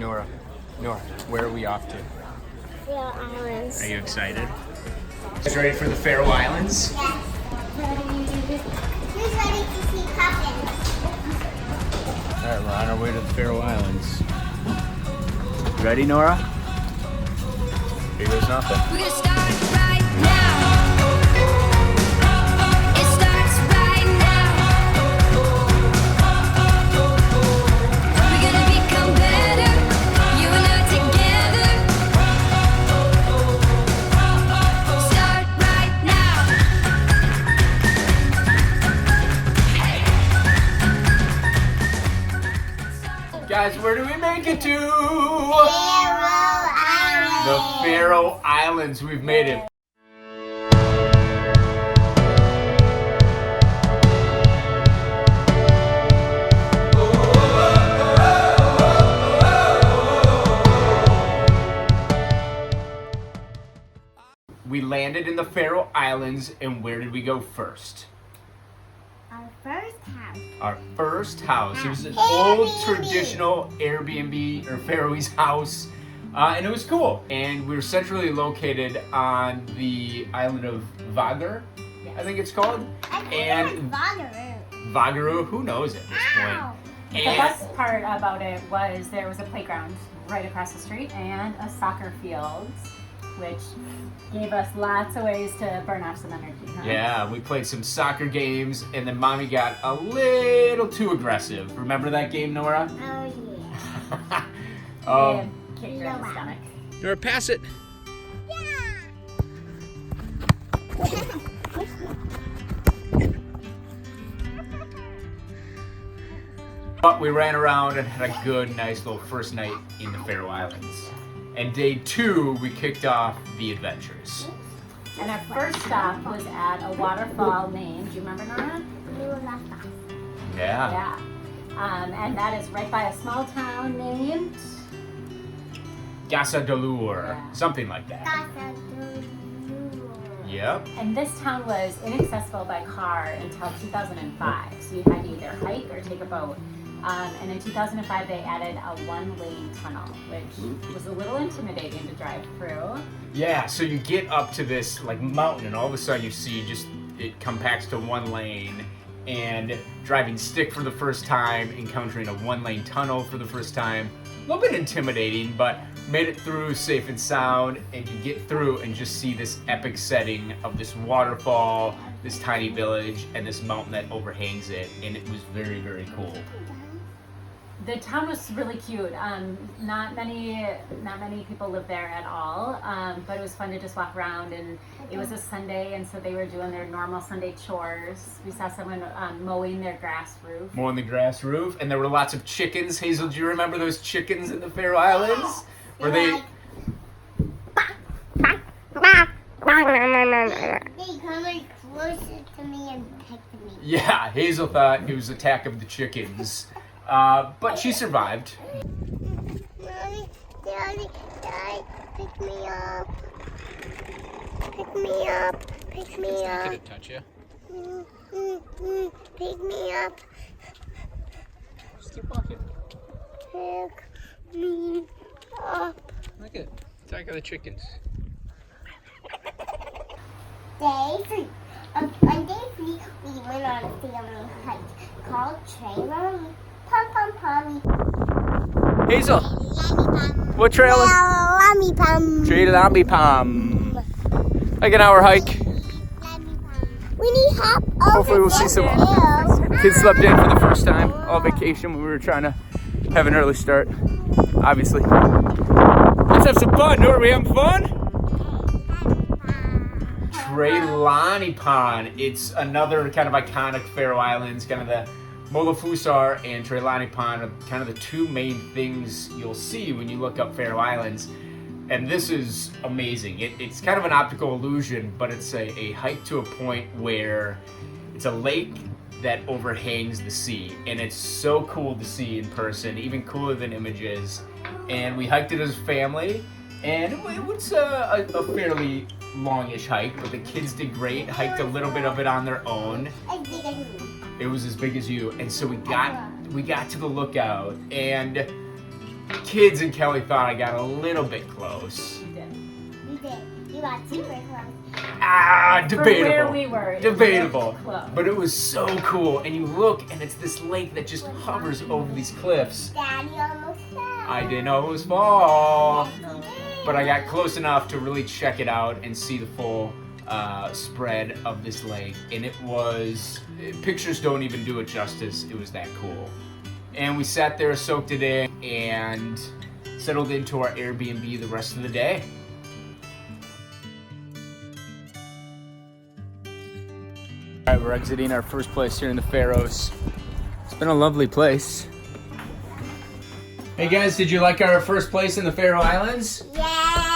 Nora, where are we off to? Faroe Islands. Are you excited? You ready for the Faroe Islands? Yes. Who's ready to see puffins? Alright, we're on our way to the Faroe Islands. Ready, Nora? Here goes nothing. We're gonna start right now. It starts right now. We're gonna become better, you and I together. Start right now. Guys, where do we make it to? Faroe Islands. The Faroe Islands. We've made it. We landed in the Faroe Islands, and where did we go first? Our first house. Our first house. It was an old traditional Airbnb or Faroese house, and it was cool. And we were centrally located on the island of Vágar, I think it's called. And Vágar, who knows at this point. The best part about it was there was a playground right across the street and a soccer field, which gave us lots of ways to burn off some energy. Huh? Yeah, we played some soccer games, and then Mommy got a little too aggressive. Remember that game, Nora? Oh yeah. Kicked her in the stomach. Nora, pass it. But we ran around and had a good, nice little first night in the Faroe Islands. And day 2, we kicked off the adventures. And our first stop was at a waterfall named, do you remember, Nora? Mulafossur. Yeah. And that is right by a small town named... Gabberts, Yeah. something like that. Yep. And this town was inaccessible by car until 2005. So you had to either hike or take a boat. And in 2005, they added a one-lane tunnel, which was a little intimidating to drive through. Yeah, so you get up to this like mountain, and all of a sudden you see just it compacts to one lane, and driving stick for the first time, encountering a one-lane tunnel for the first time. A little bit intimidating, but made it through safe and sound, and you get through and just see this epic setting of this waterfall, this tiny village, and this mountain that overhangs it, and it was very, very cool. The town was really cute. Not many people live there at all, but it was fun to just walk around. And it was a Sunday, and so they were doing their normal Sunday chores. We saw someone mowing their grass roof. Mowing the grass roof, and there were lots of chickens. Hazel, do you remember those chickens in the Faroe Islands? Were they? They come like closer to me and pecked me. Yeah, Hazel thought it was Attack of the Chickens. But she survived. Mommy, Daddy, pick me up. Pick me up. Pick me up. Did it touch you? Pick me up. Just keep walking. Pick me up. Look at Attack of the Chickens. Day 3. On day 3, we went on a family hike called Trælanípan. Hazel, what trail is? Trælanípan. Like an hour hike. We need help. Hopefully we'll see some kids slept in for the first time all vacation when we were trying to have an early start, obviously. Let's have some fun. Are we having fun? Trælanípan. It's another kind of iconic Faroe Islands, kind of the Mulafossur and Trælanípan are kind of the two main things you'll see when you look up Faroe Islands. And this is amazing. It's kind of an optical illusion, but it's a hike to a point where it's a lake that overhangs the sea. And it's so cool to see in person, even cooler than images. And we hiked it as a family, and it was a fairly longish hike, but the kids did great, hiked a little bit of it on their own. It was as big as you, and so we got to the lookout, and kids and Kelly thought I got a little bit close. You did. You did. You got super close. Ah, debatable. For where we were. Debatable. Close. But it was so cool. And you look, and it's this lake that just hovers over these cliffs. Daddy almost fell. I didn't almost fall. But I got close enough to really check it out and see the full spread of this lake. And it was, pictures don't even do it justice. It was that cool. And we sat there, soaked it in, and settled into our Airbnb the rest of the day. All right, we're exiting our first place here in the Faroes. It's been a lovely place. Hey guys, did you like our first place in the Faroe Islands? Yes.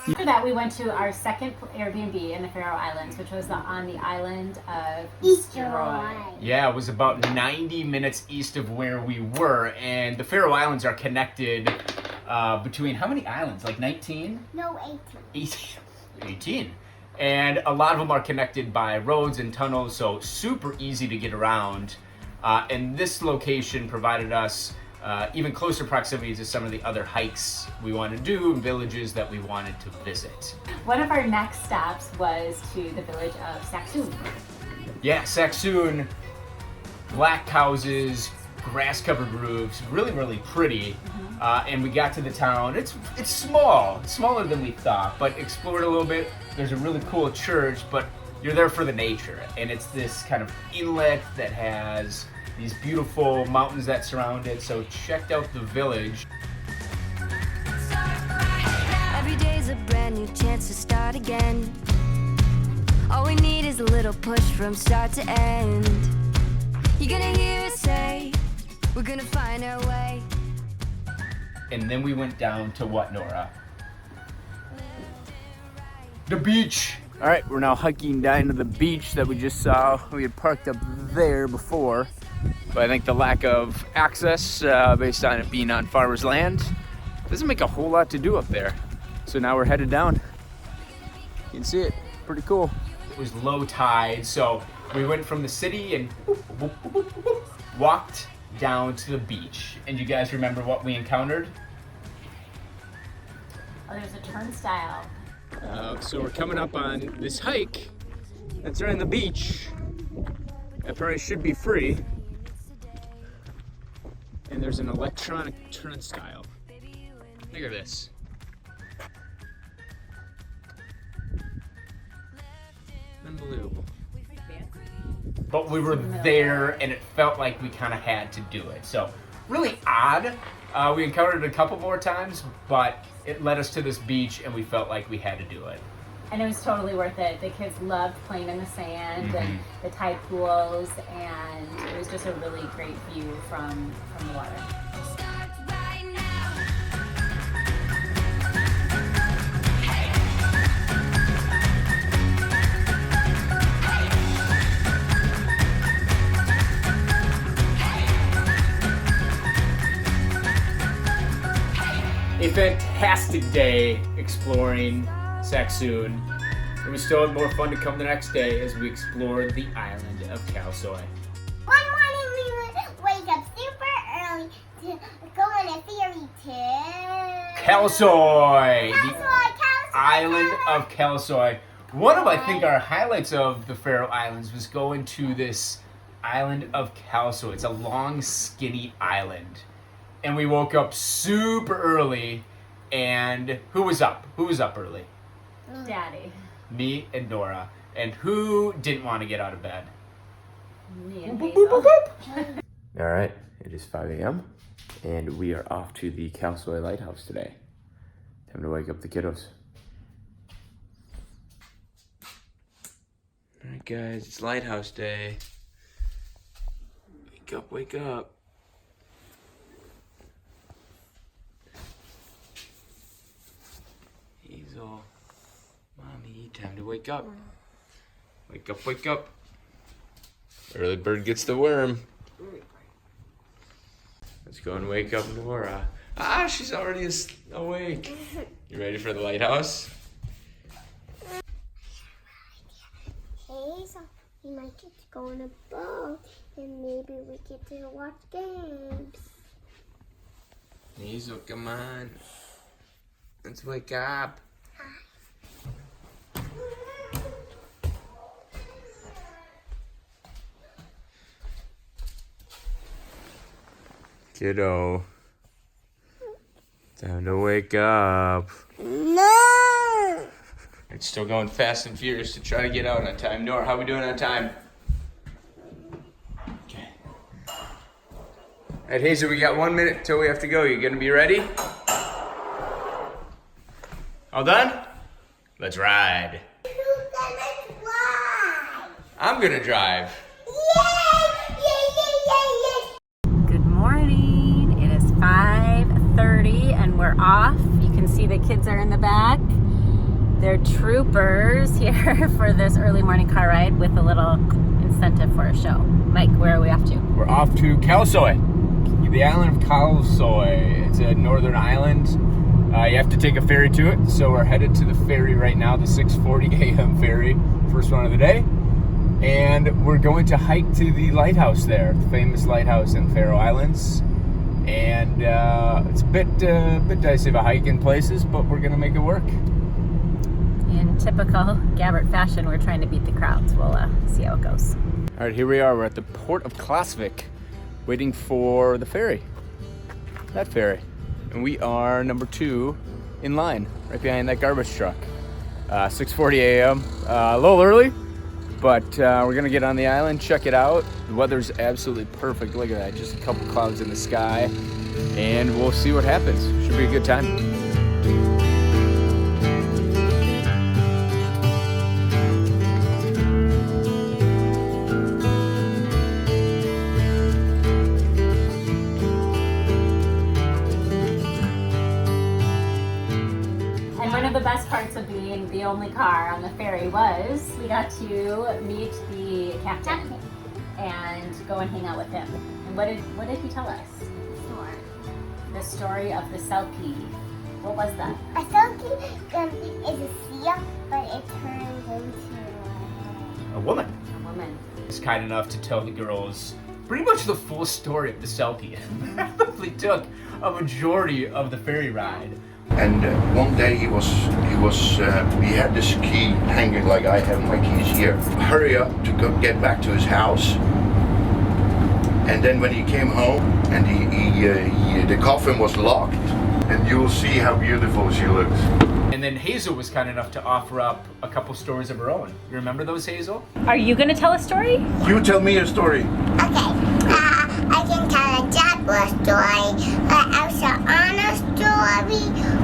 After that, we went to our second Airbnb in the Faroe Islands, which was on the island of Easteroy. Yeah, it was about 90 minutes east of where we were, and the Faroe Islands are connected between how many islands? Like 19? No, 18. 18. And a lot of them are connected by roads and tunnels, so super easy to get around. And this location provided us even closer proximity to some of the other hikes we want to do and villages that we wanted to visit. One of our next stops was to the village of Saxon. Yeah, Saxon, black houses, grass-covered roofs, really, really pretty. And we got to the town. It's small, it's smaller than we thought, but explored a little bit. There's a really cool church, but you're there for the nature. And it's this kind of inlet that has these beautiful mountains that surround it. So checked out the village. Every day's a brand new chance to start again. All we need is a little push from start to end. You're gonna hear us say, we're gonna find our way. And then we went down to what, Nora? The beach. All right, we're now hiking down to the beach that we just saw. We had parked up there before, but I think the lack of access based on it being on farmers' land doesn't make a whole lot to do up there. So now we're headed down. You can see it, pretty cool. It was low tide, so we went from the city and walked down to the beach. And you guys remember what we encountered? Oh, there's a turnstile. So we're coming up on this hike that's right on the beach. That probably should be free. And there's an electronic turnstile. Look at this. Unbelievable. But we were there and it felt like we kind of had to do it. So really odd. We encountered it a couple more times, but it led us to this beach and we felt like we had to do it. And it was totally worth it. The kids loved playing in the sand and the tide pools, and it was just a really great view from the water. Start right now. A fantastic day exploring Saxon. It was still more fun to come the next day as we explored the island of Kalsoy. One morning we would wake up super early to go on a ferry to Kalsoy! The Kalsoy. island of Kalsoy. One of, I think, our highlights of the Faroe Islands was going to this island of Kalsoy. It's a long, skinny island. And we woke up super early, and who was up? Who was up early? Daddy. Me and Nora. And who didn't want to get out of bed? Me and Hazel. All right, it is 5 a.m. and we are off to the Kalsoy Lighthouse today. Time to wake up the kiddos. All right, guys, it's Lighthouse Day. Wake up, wake up. Hazel, Mommy, time to wake up. Wake up, wake up. Early bird gets the worm. Let's go and wake up Nora. Ah, she's already awake. You ready for the lighthouse? Hazel, we might get to go on a boat and maybe we get to watch games. Hazel, come on. Let's wake up. Kiddo. Time to wake up. No. It's still going fast and furious to try to get out on time. Nora, how we doing on time? Okay. All right, Hazel, we got 1 minute till we have to go. You gonna be ready? All done? Let's ride. Who's gonna drive? I'm gonna drive. Good morning. It is 5:30 and we're off. You can see the kids are in the back. They're troopers here for this early morning car ride with a little incentive for a show. Mike, where are we off to? We're off to Kalsoy, the island of Kalsoy. It's a northern island. You have to take a ferry to it, so we're headed to the ferry right now, the 6:40 a.m. ferry, first one of the day. And we're going to hike to the lighthouse there, the famous lighthouse in Faroe Islands. And it's a bit dicey of a hike in places, but we're gonna make it work. In typical Gabbert fashion, we're trying to beat the crowds. We'll see how it goes. All right, here we are. We're at the port of Klasvik, waiting for the ferry, that ferry. And we are number 2 in line, right behind that garbage truck. 6:40 a.m., a little early, but we're gonna get on the island, check it out. The weather's absolutely perfect. Look at that, just a couple clouds in the sky, and we'll see what happens. Should be a good time. One of the best parts of being the only car on the ferry was we got to meet the captain and go and hang out with him. And what did he tell us? The story of the Selkie. What was that? A selkie is a seal, but it turns into A woman. A woman. Was kind enough to tell the girls pretty much the full story of the Selkie. Probably took a majority of the ferry ride. And one day he had this key hanging like I have my keys here. Hurry up to get back to his house. And then when he came home and the coffin was locked, and you'll see how beautiful she looks. And then Hazel was kind enough to offer up a couple stories of her own. You remember those, Hazel? Are you going to tell a story? You tell me a story. Okay, I can tell a Jaguar story, also Anna story.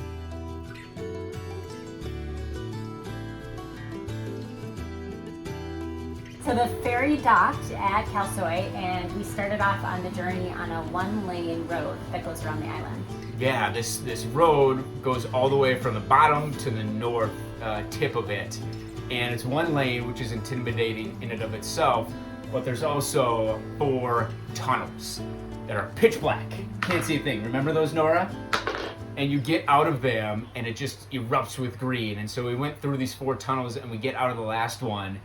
So the ferry docked at Kalsoy and we started off on the journey on a 1-lane road that goes around the island. Yeah, this road goes all the way from the bottom to the north tip of it. And it's 1 lane, which is intimidating in and of itself, but there's also 4 tunnels that are pitch black. Can't see a thing. Remember those, Nora? And you get out of them and it just erupts with green. And so we went through these 4 tunnels and we get out of the last one,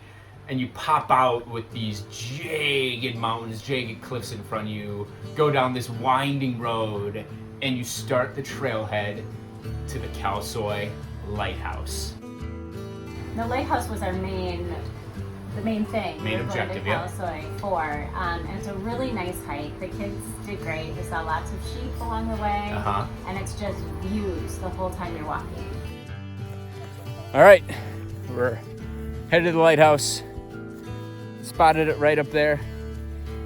and you pop out with these jagged mountains, jagged cliffs in front of you, go down this winding road, and you start the trailhead to the Kalsoy Lighthouse. The lighthouse was our main thing. Main we were objective, going yeah. to Kalsoy for, and it's a really nice hike. The kids did great. We saw lots of sheep along the way, and it's just views the whole time you're walking. All right, we're headed to the lighthouse. Spotted it right up there.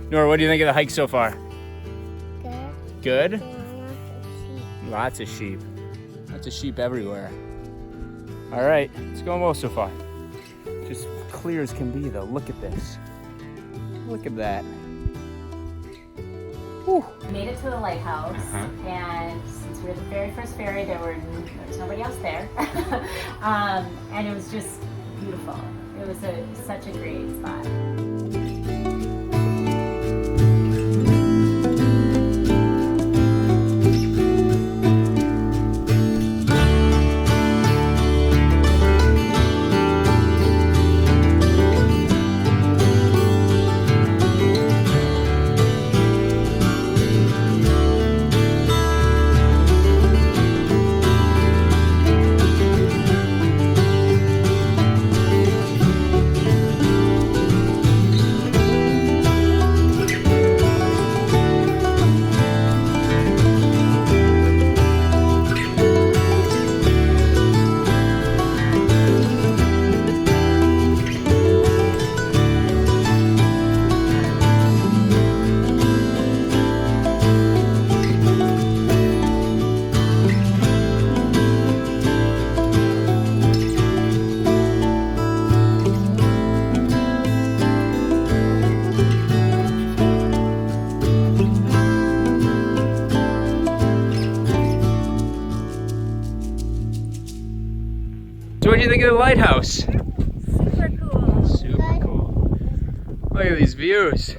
Nora, what do you think of the hike so far? Good. Good? Lots of sheep. Lots of sheep everywhere. All right, it's going well so far. Just clear as can be though. Look at this. Look at that. Whew. We made it to the lighthouse, and since we were the very first ferry, there was nobody else there, and it was just beautiful. It was such a great spot. So what do you think of the lighthouse? Super cool. Super cool. Look at these views.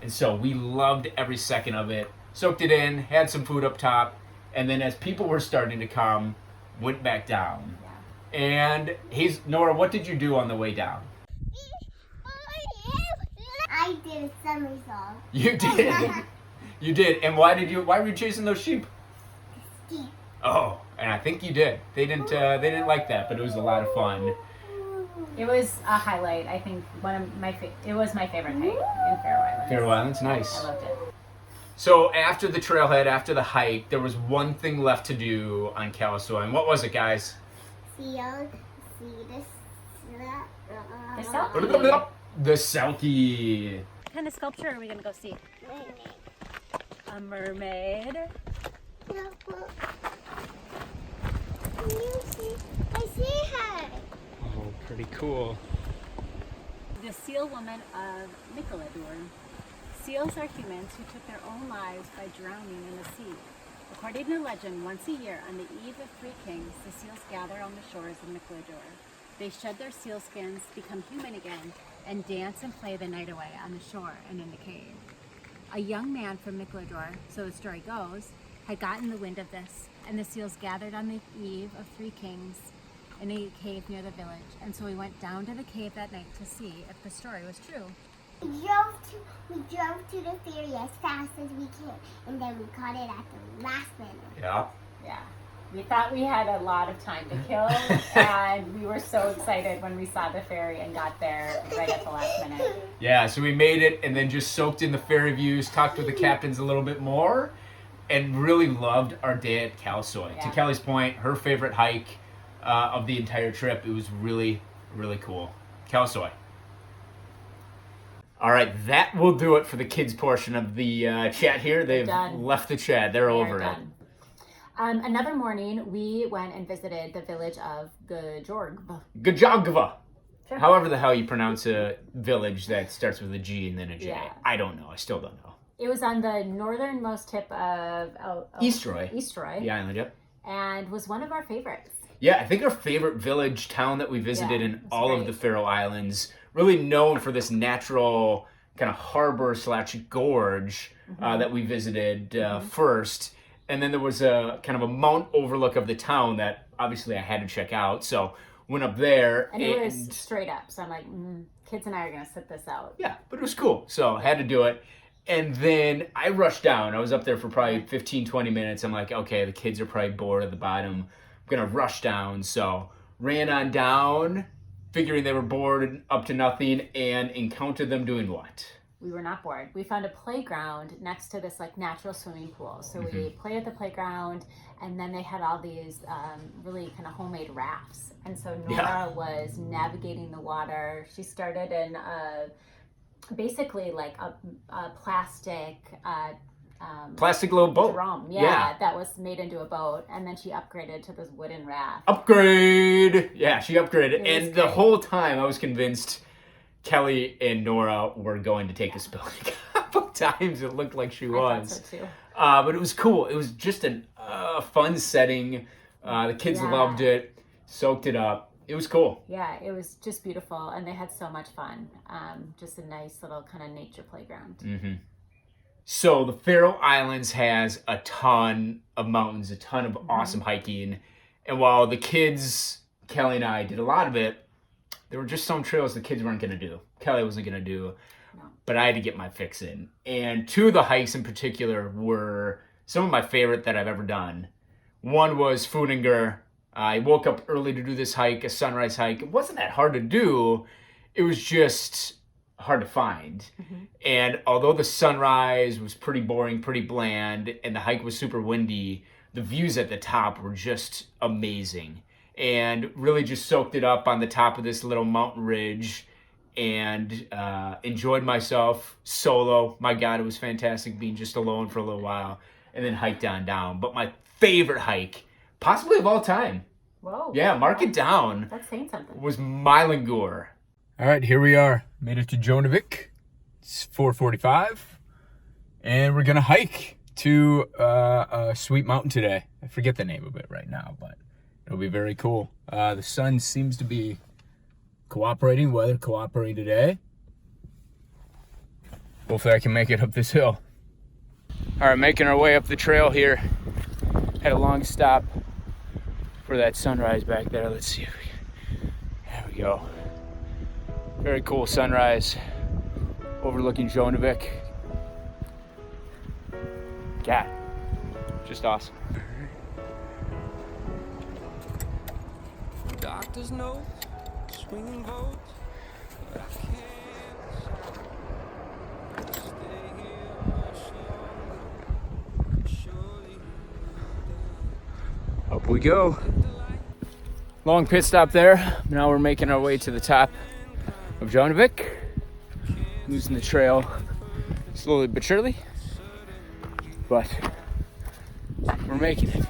And so we loved every second of it. Soaked it in, had some food up top, and then as people were starting to come, went back down. Yeah. And Nora, what did you do on the way down? I did a somersault. You did. You did. And why were you chasing those sheep? Ski. Oh, and I think you did. They didn't like that, but it was a lot of fun. It was a highlight. I think it was my favorite hike in Faroe Islands. Faroe Islands, nice. I loved it. So after the trailhead, after the hike, there was one thing left to do on Kalisoy. And what was it, guys? See this. The selkie. The selkie. What kind of sculpture are we going to go see? A mermaid. I see her. Oh, pretty cool. The seal woman of Mylingur. Seals are humans who took their own lives by drowning in the sea. According to legend, once a year, on the eve of Three Kings, the seals gather on the shores of Mylingur. They shed their seal skins, become human again, and dance and play the night away on the shore and in the cave. A young man from Mylingur, so the story goes, had gotten the wind of this, and the seals gathered on the eve of Three Kings in a cave near the village, and so we went down to the cave that night to see if the story was true. We drove to the ferry as fast as we could, and then we caught it at the last minute. Yeah. Yeah. We thought we had a lot of time to kill, and we were so excited when we saw the ferry and got there right at the last minute. Yeah, so we made it and then just soaked in the ferry views, talked with the captains a little bit more, and really loved our day at Kalisoy. Yeah. To Kelly's point, her favorite hike of the entire trip. It was really, really cool. Kalisoy. All right, that will do it for the kids portion of the chat here. They've left the chat. They're over it. Another morning, we went and visited the village of Gjogv. Gjogv. Sure. However the hell you pronounce a village that starts with a G and then a J. Yeah. I don't know. I still don't know. It was on the northernmost tip of Eastroy. Eastroy. The island, yep. And was one of our favorites. Yeah, I think our favorite village town that we visited in all of the Faroe Islands, really known for this natural kind of harbor / gorge that we visited first. And then there was a kind of a mount overlook of the town that obviously I had to check out. So went up there. And it was straight up. So I'm like, kids and I are going to sit this out. Yeah, but it was cool. So I had to do it. And then I rushed down. I was up there for probably 15, 20 minutes. I'm like, okay, the kids are probably bored at the bottom. I'm going to rush down. So ran on down, figuring they were bored up to nothing, and encountered them doing what? We were not bored. We found a playground next to this like natural swimming pool. So we played at the playground, and then they had all these really kind of homemade rafts. And so Nora was navigating the water. She started in basically like a plastic little boat. drum, that was made into a boat, and then she upgraded to this wooden raft. Upgrade! Yeah, she upgraded. And the great. whole time I was convinced Kelly and Nora were going to take a spill. A couple times it looked like she was. I thought so too. But it was cool. It was just a fun setting. The kids loved it, soaked it up. It was cool. Yeah, it was just beautiful, and they had so much fun. Just a nice little kind of nature playground. Mm-hmm. So the Faroe Islands has a ton of mountains, a ton of awesome hiking. And while the kids, Kelly and I, did a lot of it, there were just some trails the kids weren't going to do. Kelly wasn't going to do, but I had to get my fix in. And two of the hikes in particular were some of my favorite that I've ever done. One was Mylingur. I woke up early to do this hike, a sunrise hike. It wasn't that hard to do. It was just hard to find. And although the sunrise was pretty boring, pretty bland, and the hike was super windy, the views at the top were just amazing. And really just soaked it up on the top of this little mountain ridge and enjoyed myself solo. My God, it was fantastic being just alone for a little while, and then hiked on down. But my favorite hike, possibly of all time, Whoa. yeah, mark it down, That's saying something. was Mylingur. All right, here we are. Made it to Gjogv. It's 4:45, and we're gonna hike to a sweet mountain today. I forget the name of it right now, but It'll be very cool. The sun seems to be cooperating, weather cooperating today. Hopefully I can make it up this hill. All right, making our way up the trail here. Had a long stop for that sunrise back there. Let's see if we can. There we go. Very cool sunrise overlooking Gjogv. God, just awesome. Doctor's note, swinging vote, but I can't stay here much longer. Surely Up we go. Long pit stop there. Now we're making our way to the top of Gjogv. Losing the trail slowly but surely, but we're making it.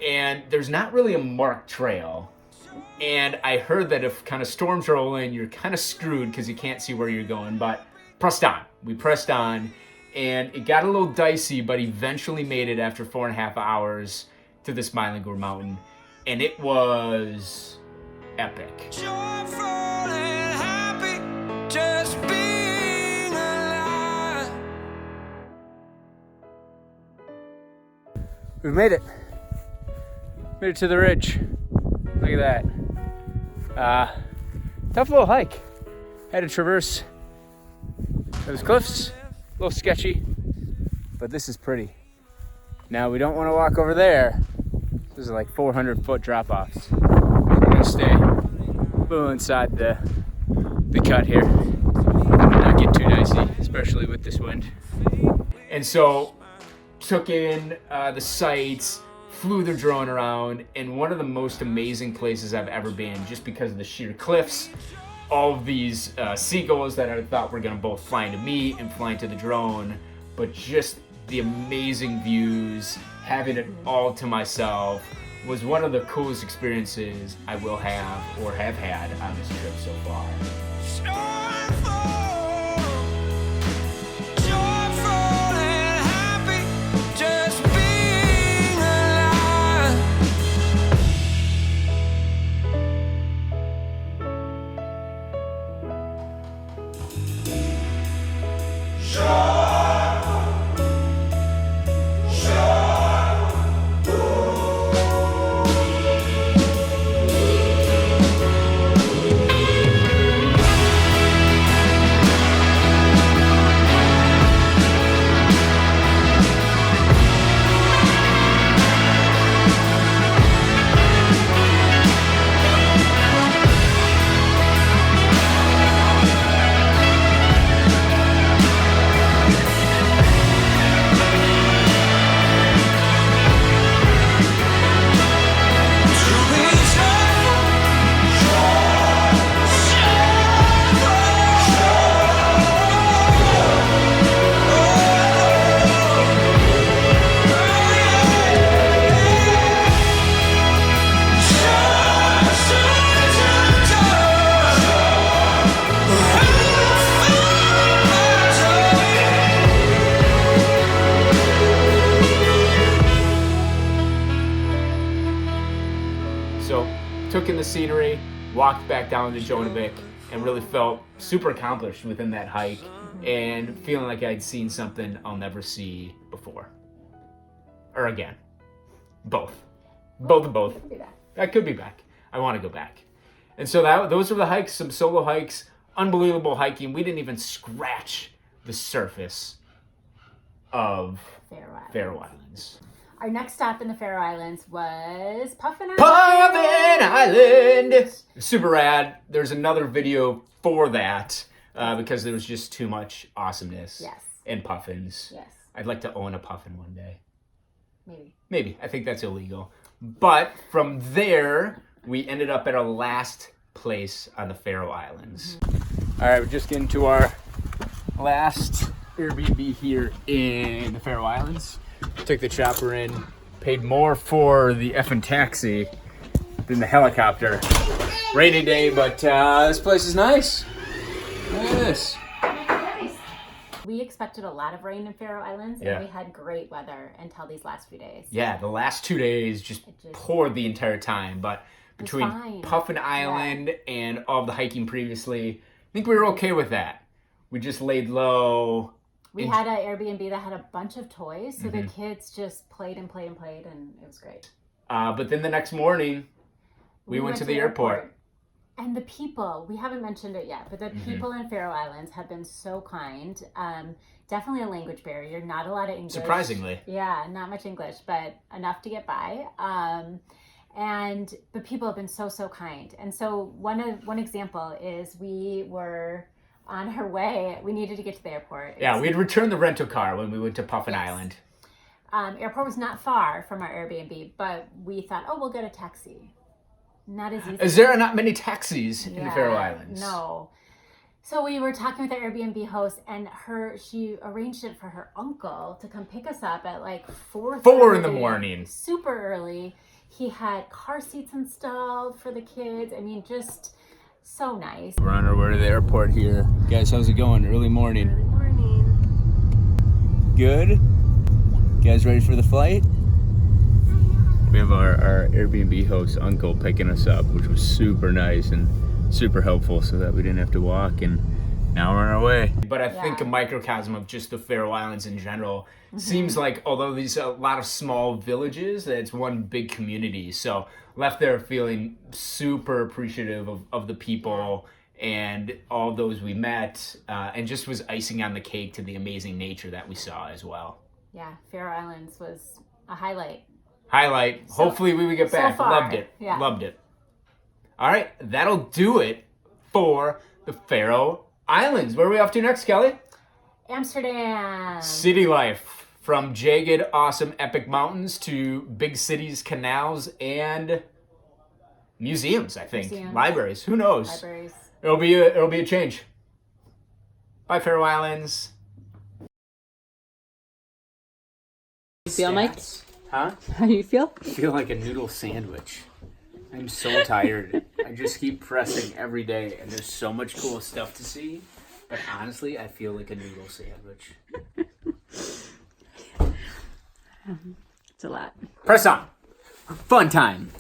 And there's not really a marked trail. And I heard that if kind of storms roll in, you're kind of screwed because you can't see where you're going, but pressed on. We pressed on, and it got a little dicey, but eventually made it after 4.5 hours to this Mylingur mountain, and it was epic. joyful and happy, just being alive. We made it. Made it to the ridge. Look at that. Tough little hike. Had to traverse those cliffs. A little sketchy, but this is pretty. Now we don't want to walk over there. This is like 400-foot drop-offs. We're gonna stay a little inside the cut here. Not get too dicey, especially with this wind. And so took in the sights, flew the drone around, and one of the most amazing places I've ever been, just because of the sheer cliffs, all of these seagulls that I thought were gonna both fly into me and fly into the drone, but just the amazing views, having it all to myself, was one of the coolest experiences I will have or have had on this trip so far. Joyful and happy, just being alive. So, took in the scenery, walked back down to Gjogv, and really felt super accomplished within that hike, and feeling like I'd seen something I'll never see before. Or again. Both. Both. I could be back. I want to go back. And so those were the hikes, some solo hikes, unbelievable hiking. We didn't even scratch the surface of Faroe Islands. Our next stop in the Faroe Islands was Puffin Island! Super rad. There's another video for that because there was just too much awesomeness. Yes. And puffins. Yes. I'd like to own a puffin one day. Maybe. I think that's illegal. But from there, we ended up at our last place on the Faroe Islands. All right, we're just getting to our last Airbnb here in the Faroe Islands. Took the chopper in, paid more for the effing taxi than the helicopter. Rainy day, but this place is nice. Look at this. We we expected a lot of rain in Faroe Islands, Yeah. and we had great weather until these last few days. Yeah, the last 2 days just poured the entire time. But between fine. Puffin Island and all of the hiking previously, I think we were okay with that. We just laid low. We had an Airbnb that had a bunch of toys, so the kids just played and played and played, and it was great. But then the next morning, we went to the airport. And the people, we haven't mentioned it yet, but the people in Faroe Islands have been so kind. Definitely a language barrier, not a lot of English. Surprisingly. Yeah, not much English, but enough to get by. And the people have been so, so kind. And so one example is we were on our way. We needed to get to the airport. Yeah, we had returned the rental car when we went to Puffin Island. Airport was not far from our Airbnb, but we thought, oh, we'll get a taxi. Not as easy. Is there not many taxis in the Faroe Islands? No. So we were talking with the Airbnb host, and she arranged it for her uncle to come pick us up at like 4 in the morning. Super early. He had car seats installed for the kids. I mean, just so nice. We're on our way to the airport here. Guys, how's it going? Early morning. Good? You guys ready for the flight? We have our Airbnb host uncle picking us up, which was super nice and super helpful so that we didn't have to walk, and now we're on our way. But I think a microcosm of just the Faroe Islands in general seems like, although these are a lot of small villages, that it's one big community. So left there feeling super appreciative of the people and all those we met, and just was icing on the cake to the amazing nature that we saw as well. Yeah, Faroe Islands was a highlight. Hopefully we would get back. far, Loved it. yeah. Loved it. All right, that'll do it for the Faroe Islands. Where are we off to next, Kelly? Amsterdam. City life. From jagged, awesome, epic mountains to big cities, canals, and museums, I think. Museums. Libraries. Who knows? Libraries. It'll be a change. Bye, Faroe Islands. You feel, Mike? Huh? How do you feel? I feel like a noodle sandwich. I'm so tired. I just keep pressing every day, and there's so much cool stuff to see. But honestly, I feel like a noodle sandwich. It's a lot. Press on. Fun time.